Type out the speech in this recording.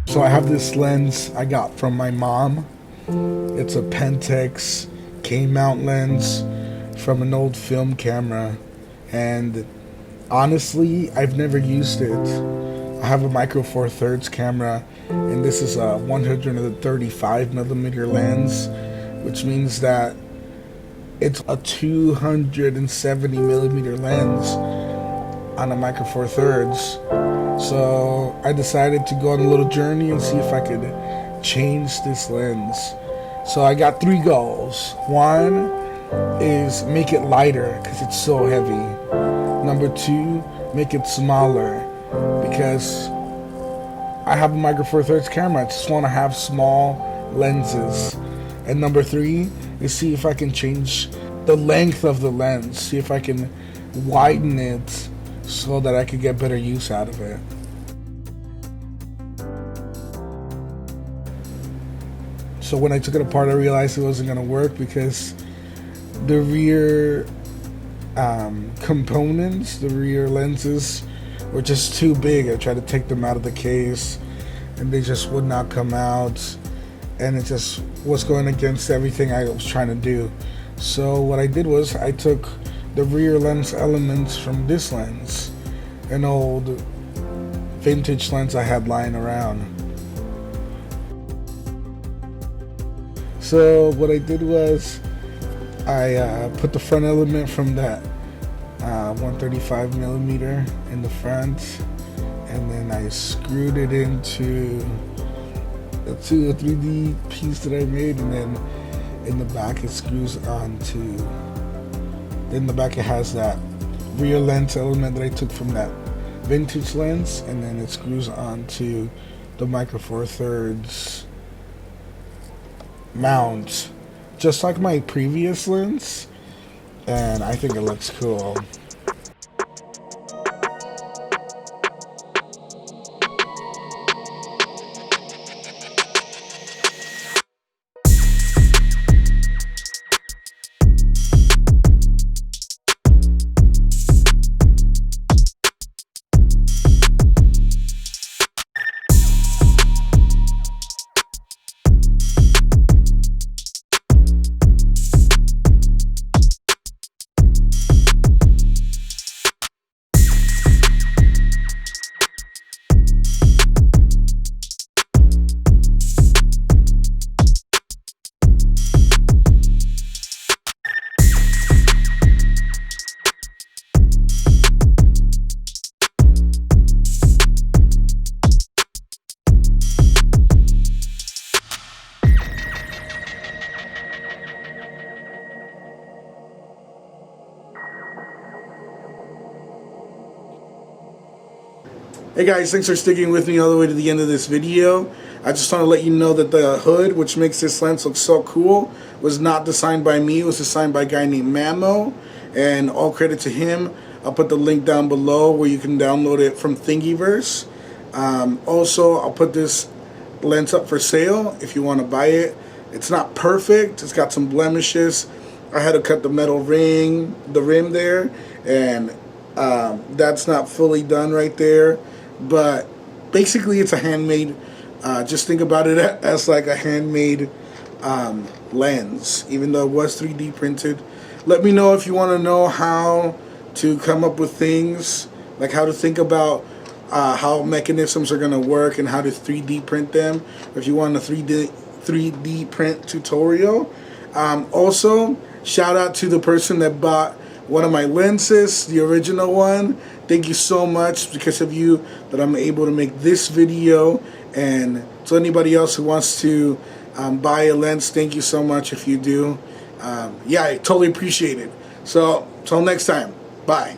So I have this lens I got from my mom. It's a Pentax K-mount lens from an old film camera, and honestly, I've never used it. I have a Micro Four Thirds camera, and this is a 135 millimeter lens, which means that it's a 270 millimeter lens on a Micro Four Thirds. So I decided to go on a little journey and see if I could change this lens. So I got 3 goals. One is make it lighter because it's so heavy. Number 2, make it smaller because I have a Micro Four Thirds camera. I just want to have small lenses. And number 3 is see if I can change the length of the lens. See if I can widen it so that I could get better use out of it. So when I took it apart, I realized it wasn't going to work because the rear components, the rear lenses, were just too big. I tried to take them out of the case and they just would not come out, and it just was going against everything I was trying to do. So what I did was I took the rear lens elements from this lens, an old vintage lens I had lying around. So what I did was I put the front element from that 135 millimeter in the front, and then I screwed it into a 3D piece that I made, and then in the back it screws onto. In the back it has that rear lens element that I took from that vintage lens, and then it screws onto the Micro Four Thirds mount, just like my previous lens, and I think it looks cool. Hey guys, thanks for sticking with me all the way to the end of this video. I just want to let you know that the hood, which makes this lens look so cool, was not designed by me. It was designed by a guy named Mamo, and all credit to him. I'll put the link down below where you can download it from Thingiverse. Also, I'll put this lens up for sale if you want to buy it. It's not perfect. It's got some blemishes. I had to cut the metal ring, the rim there, and that's not fully done right there. But basically it's a handmade, just think about it as like a handmade lens, even though it was 3D printed. Let me know if you want to know how to come up with things, like how to think about how mechanisms are going to work and how to 3D print them, if you want a 3D print tutorial. Also, shout out to the person that bought one of my lenses, the original one. Thank you so much. Because of you that I'm able to make this video, and to anybody else who wants to buy a lens, thank you so much if you do. Yeah, I totally appreciate it. So, till next time, bye.